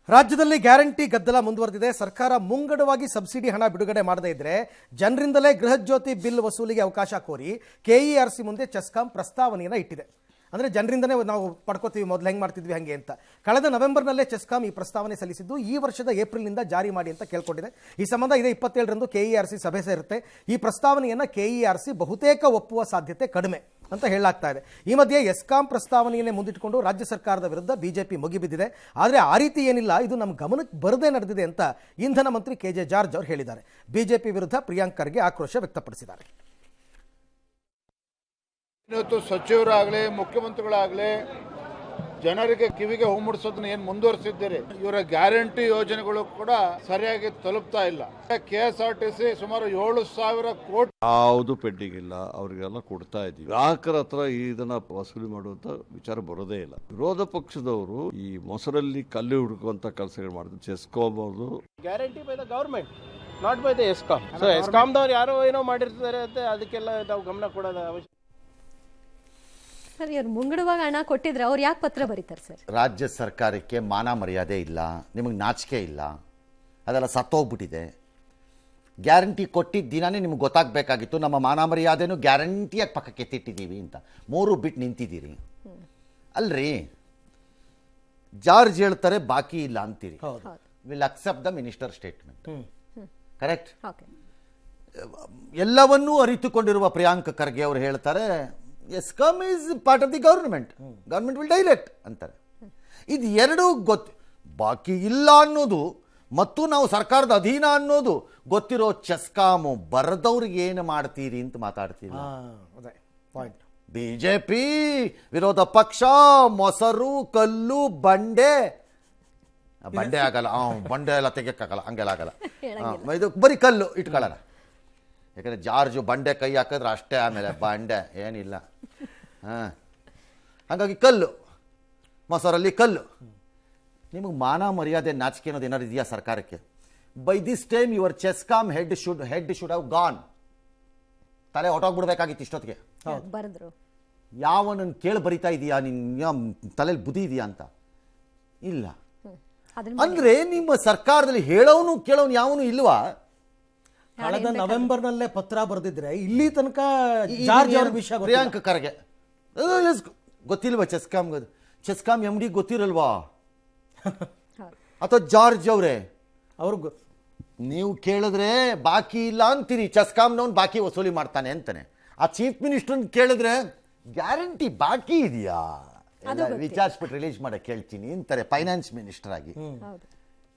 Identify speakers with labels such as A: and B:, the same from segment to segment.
A: ರಾಜ್ಯದಲ್ಲಿ ಗ್ಯಾರಂಟಿ ಗದ್ದಲ ಮುಂದುವರೆದಿದೆ. ಸರ್ಕಾರ ಮುಂಗಡವಾಗಿ ಸಬ್ಸಿಡಿ ಹಣ ಬಿಡುಗಡೆ ಮಾಡದೇ ಇದ್ರೆ ಜನರಿಂದಲೇ ಗೃಹಜ್ಯೋತಿ ಬಿಲ್ ವಸೂಲಿಗೆ ಅವಕಾಶ ಕೋರಿ ಕೆಇಆರ್ಸಿ ಮುಂದೆ ಚೆಸ್ಕಾಂ ಪ್ರಸ್ತಾವನೆಯನ್ನು ಇಟ್ಟಿದೆ. ಅಂದರೆ ಜನರಿಂದನೇ ನಾವು ಪಡ್ಕೋತೀವಿ, ಮೊದಲು ಹೆಂಗೆ ಮಾಡ್ತಿದ್ವಿ ಹಾಗೆ ಅಂತ. ಕಳೆದ ನವೆಂಬರ್ನಲ್ಲೇ ಚೆಸ್ಕಾಂ ಈ ಪ್ರಸ್ತಾವನೆ ಸಲ್ಲಿಸಿದ್ದು ಈ ವರ್ಷದ ಏಪ್ರಿಲ್ನಿಂದ ಜಾರಿ ಮಾಡಿ ಅಂತ ಕೇಳ್ಕೊಂಡಿದೆ. ಈ ಸಂಬಂಧ ಇದೇ 27ರಂದು ಕೆಇಆರ್ಸಿ ಸಭೆ ಸೇರುತ್ತೆ. ಈ ಪ್ರಸ್ತಾವನೆಯನ್ನು ಕೆಇಆರ್ಸಿ ಬಹುತೇಕ ಒಪ್ಪುವ ಸಾಧ್ಯತೆ ಕಡಿಮೆ ಅಂತ ಹೇಳಲಾಗ್ತಾ ಇದೆ. ಈ ಮಧ್ಯೆ ಎಸ್ಕಾಂ ಪ್ರಸ್ತಾವನೆಯನ್ನೇ ಮುಂದಿಟ್ಟುಕೊಂಡು ರಾಜ್ಯ ಸರ್ಕಾರದ ವಿರುದ್ಧ ಬಿಜೆಪಿ ಮುಗಿಬಿದ್ದಿದೆ. ಆದರೆ ಆ ರೀತಿ ಏನಿಲ್ಲ, ಇದು ನಮ್ಮ ಗಮನಕ್ಕೆ ಬರದೇ ನಡೆದಿದೆ ಅಂತ ಇಂಧನ ಮಂತ್ರಿ ಕೆಜೆ ಜಾರ್ಜ್ ಅವರು ಹೇಳಿದ್ದಾರೆ. ಬಿಜೆಪಿ ವಿರುದ್ಧ ಪ್ರಿಯಾಂಕ್ ಖರ್ಗೆ ಆಕ್ರೋಶ ವ್ಯಕ್ತಪಡಿಸಿದ್ದಾರೆ.
B: ಇವತ್ತು ಸಚಿವರಾಗಲಿ ಮುಖ್ಯಮಂತ್ರಿಗಳಾಗಲಿ ಜನರಿಗೆ ಕಿವಿಗೆ ಹೂ ಮುಡಿಸೋದನ್ನ ಏನು ಮುಂದುವರಿಸಿದ್ದೀರಿ, ಇವರ ಗ್ಯಾರಂಟಿ ಯೋಜನೆಗಳು ಕೂಡ ಸರಿಯಾಗಿ ತಲುಪ್ತಾ ಇಲ್ಲ. KSRTC ಸುಮಾರು 7,000 ಕೋಟಿ
C: ಯಾವುದು ಪೆಂಡಿಂಗ್ ಇಲ್ಲ, ಅವರಿಗೆಲ್ಲ ಕೊಡ್ತಾ ಇದ್ದೀವಿ. ಗ್ರಾಹಕರ ಹತ್ರ ಇದನ್ನ ವಸೂಲಿ ಮಾಡುವಂತ ವಿಚಾರ ಬರೋದೇ ಇಲ್ಲ. ವಿರೋಧ ಪಕ್ಷದವರು ಈ ಮೊಸರಲ್ಲಿ ಕಲ್ಲು ಹುಡುಕುವಂತ ಕೆಲಸಗಳು ಮಾಡಿದ್ರು. ಚೆಸ್ಕಾಂ ಅವರು
D: guarantee by the government, not by the ESCOM. So ಎಸ್ಕಾಂದವ್ರು ಯಾರೋ ಏನೋ ಮಾಡಿರ್ತಾರೆ ಅಂತ ಅದಕ್ಕೆಲ್ಲ ನಾವು ಗಮನ ಕೊಡೋದು ಅವಶ್ಯ.
E: ಸರ್, ಇವ್ರು ಮುಂಗಡವಾಗಿ ಹಣ ಕೊಟ್ಟಿದ್ರೆ ಅವ್ರು ಯಾಕೆ ಪತ್ರ ಬರೀತಾರೆ ಸರ್?
F: ರಾಜ್ಯ ಸರ್ಕಾರಕ್ಕೆ ಮಾನ ಮರ್ಯಾದೆ ಇಲ್ಲ, ನಿಮಗೆ ನಾಚಿಕೆ ಇಲ್ಲ, ಅದೆಲ್ಲ ಸತ್ತೋಗ್ಬಿಟ್ಟಿದೆ. ಗ್ಯಾರಂಟಿ ಕೊಟ್ಟಿದ್ದ ದಿನಾನೇ ನಿಮ್ಗೆ ಗೊತ್ತಾಗಬೇಕಾಗಿತ್ತು ನಮ್ಮ ಮಾನ ಮರ್ಯಾದೆನೂ ಗ್ಯಾರಂಟಿಯಾಗಿ ಪಕ್ಕಕ್ಕೆ ಎತ್ತಿಟ್ಟಿದ್ದೀವಿ ಅಂತ. 3 ಬಿಟ್ಟು ನಿಂತಿದ್ದೀರಿ ಅಲ್ರಿ. ಜಾರ್ಜ್ ಹೇಳ್ತಾರೆ ಬಾಕಿ ಇಲ್ಲ ಅಂತೀರಿ. Will accept the minister statement, correct. ಎಲ್ಲವನ್ನೂ ಅರಿತುಕೊಂಡಿರುವ ಪ್ರಿಯಾಂಕ್ ಖರ್ಗೆ ಅವರು ಹೇಳ್ತಾರೆ ESCOM is part of the government will direct ಅಂತಾರೆ. ಇದು ಎರಡೂ ಗೊತ್ತು. ಬಾಕಿ ಇಲ್ಲ ಅನ್ನೋದು ಮತ್ತು ನಾವು ಸರ್ಕಾರದ ಅಧೀನ ಅನ್ನೋದು ಗೊತ್ತಿರೋ ಚೆಸ್ಕಾಮು ಬರದವ್ರಿಗೆ ಏನು ಮಾಡ್ತೀರಿ ಅಂತ ಮಾತಾಡ್ತೀವಿ. ಬಿಜೆಪಿ ವಿರೋಧ ಪಕ್ಷ ಮೊಸರು ಕಲ್ಲು ಬಂಡೆ ಆಗಲ್ಲ, ಬಂಡೆ ಎಲ್ಲ ತೆಗಿಯಕ್ಕಾಗಲ್ಲ, ಹಂಗೆಲ್ಲ ಆಗಲ್ಲ. ಇದು ಬರೀ ಕಲ್ಲು ಇಟ್ಕೊಳ್ಳೋಣ. ಯಾಕಂದರೆ ಜಾರ್ಜು ಬಂಡೆ ಕೈ ಹಾಕಿದ್ರೆ ಅಷ್ಟೇ, ಆಮೇಲೆ ಬಂಡೆ ಏನಿಲ್ಲ. ಹಾಗಾಗಿ ಕಲ್ಲು, ಮೊಸರಲ್ಲಿ ಕಲ್ಲು. ನಿಮಗೆ ಮಾನ ಮರ್ಯಾದೆ ನಾಚಿಕೆ ಅನ್ನೋದು ಏನಾರು ಇದೆಯಾ ಸರ್ಕಾರಕ್ಕೆ? By this time your CESCOM head should have gone. ತಲೆ ಹೊಟ್ಟೋಗ್ಬಿಡ್ಬೇಕಾಗಿತ್ತು ಇಷ್ಟೊತ್ತಿಗೆ.
E: ಬರೆದ್ರು
F: ಯಾವನನ್ನು ಕೇಳಿ ಬರಿತಾ ಇದೀಯಾ, ನಿನ್ನ ತಲೆಯಲ್ಲಿ ಬುದ್ಧಿ ಇದೆಯಾ ಅಂತ ಇಲ್ಲ. ಅಂದ್ರೆ ನಿಮ್ಮ ಸರ್ಕಾರದಲ್ಲಿ ಹೇಳೋನು ಕೇಳೋನು ಯಾವನು ಇಲ್ವಾ?
A: ಕಳೆದ ನವೆಂಬರ್ನಲ್ಲೇ ಪತ್ರ ಬರೆದಿದ್ರೆ ಇಲ್ಲಿ ತನಕ ಜಾರ್ಜ್ ಅವ್ರ ವಿಷಯ
F: ಪ್ರಿಯಾಂಕ್ ಖರ್ಗೆ ಗೊತ್ತಿಲ್ವಾ? CESCOM MD ಗೊತ್ತಿರಲ್ವಾ? ಅಥವಾ ಜಾರ್ಜ್ ಅವರೇ ಅವ್ರಿಗೂ ನೀವು ಕೇಳಿದ್ರೆ ಬಾಕಿ ಇಲ್ಲ ಅಂತೀರಿ, ಚೆಸ್ಕಾಂನವ್ನು ಬಾಕಿ ವಸೂಲಿ ಮಾಡ್ತಾನೆ ಅಂತಾನೆ. ಆ ಚೀಫ್ ಮಿನಿಸ್ಟರ್ ಕೇಳಿದ್ರೆ ಗ್ಯಾರಂಟಿ ಬಾಕಿ ಇದೆಯಾ ವಿಚಾರಿಸ್ಬಿಟ್ಟು ರಿಲೀಸ್ ಮಾಡಕ್ಕೆ ಹೇಳ್ತೀನಿ ಅಂತಾರೆ ಫೈನಾನ್ಸ್ ಮಿನಿಸ್ಟರ್ ಆಗಿ.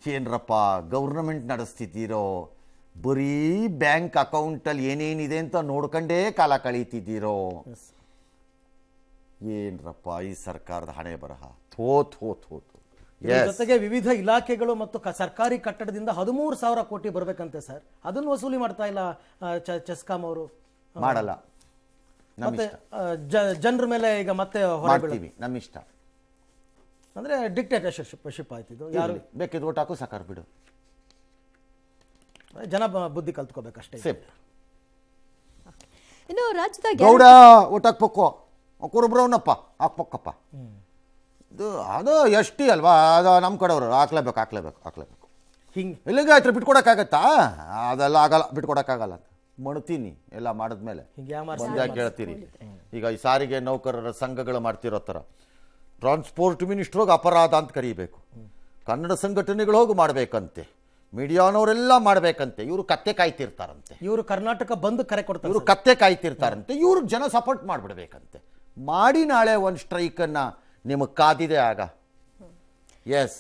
F: ಏನ್ರಪ್ಪ ಗೌರ್ನಮೆಂಟ್ ನಡೆಸ್ತಿದ್ದೀರೋ, ಬರೀ ಬ್ಯಾಂಕ್ ಅಕೌಂಟಲ್ಲಿ ಏನೇನಿದೆ ಅಂತ ನೋಡ್ಕೊಂಡೇ ಕಾಲ ಕಳೀತಿದ್ದೀರೋ. ಏನ್ರಪ್ಪ ಈ ಸರ್ಕಾರದ ಹಣೆ ಬರಹ.
A: ಜೊತೆಗೆ ವಿವಿಧ ಇಲಾಖೆಗಳು ಮತ್ತು ಸರ್ಕಾರಿ ಕಟ್ಟಡದಿಂದ 13,000 ಕೋಟಿ ಬರ್ಬೇಕಂತೆ ಸರ್. ಅದನ್ನು ವಸೂಲಿ ಮಾಡ್ತಾ ಇಲ್ಲ ಚೆಸ್ಕಾಂ ಅವರು.
F: ಮಾಡಲ್ಲ,
A: ಮತ್ತೆ ಜನರ ಮೇಲೆ ಈಗ ಮತ್ತೆ
F: ಮಾಡ್ತೀವಿ, ನಮ್ಮ ಇಷ್ಟ.
A: ಅಂದ್ರೆ ಡಿಕ್ಟೇಟರ್ಶಿಪ್ ಆಯ್ತಿದ್ದು. ಯಾರು
F: ಬೇಕಿದ್ದು ಓಟ್ ಹಾಕು ಸಾಕಾರ ಬಿಡು,
A: ಜನ ಬುದ್ಧಿ ಕಲ್ತ್ಕೋಬೇಕಷ್ಟೇ.
E: ಇನ್ನು ರಾಜ್ಯದ
F: ಗೌಡ ಓಟ್ ಹಾಕ್ಬೇಕು, ಕುರುಬ್ರವನಪ್ಪ ಹಾಕ್ಬೇಕಪ್ಪ. ಅದು ಎಷ್ಟಿ ಅಲ್ವಾ, ಅದು ನಮ್ಮ ಕಡೆಯವರು ಹಾಕ್ಲೇಬೇಕು. ಹಿಂಗೆ ಇಲ್ಲಿಗೆ ಆಯ್ತು ಬಿಟ್ಕೊಡಕ್ಕಾಗತ್ತಾ? ಅದೆಲ್ಲ ಆಗಲ್ಲ, ಬಿಟ್ಕೊಡಕ್ಕಾಗಲ್ಲ ಅಂತ ಮಾಡ್ತೀನಿ. ಎಲ್ಲ ಮಾಡಿದ್ಮೇಲೆ ಯಾಕೆ ಹೇಳ್ತೀರಿ? ಈಗ ಈ ಸಾರಿಗೆ ನೌಕರರ ಸಂಘಗಳು ಮಾಡ್ತಿರೋ ಥರ ಟ್ರಾನ್ಸ್ಪೋರ್ಟ್ ಮಿನಿಸ್ಟರ್ ಹೋಗಿ ಅಪರಾಧ ಅಂತ ಕರೀಬೇಕು, ಕನ್ನಡ ಸಂಘಟನೆಗಳು ಹೋಗಿ ಮಾಡಬೇಕಂತೆ, ಮೀಡಿಯಾನವರೆಲ್ಲ ಮಾಡಬೇಕಂತೆ. ಇವರು ಕತ್ತೆ ಕಾಯ್ತಿರ್ತಾರಂತೆ,
A: ಇವರು ಕರ್ನಾಟಕ ಬಂದ್ ಕರೆ ಕೊಡ್ತಾರೆ,
F: ಇವರು ಕತ್ತೆ ಕಾಯ್ತಿರ್ತಾರಂತೆ, ಇವ್ರು ಜನ ಸಪೋರ್ಟ್ ಮಾಡಿಬಿಡ್ಬೇಕಂತೆ. ಮಾಡಿ ನಾಳೆ ಒಂದು ಸ್ಟ್ರೈಕನ್ನು ನಿಮಗೆ ಕಾದಿದೆ ಆಗ. ಎಸ್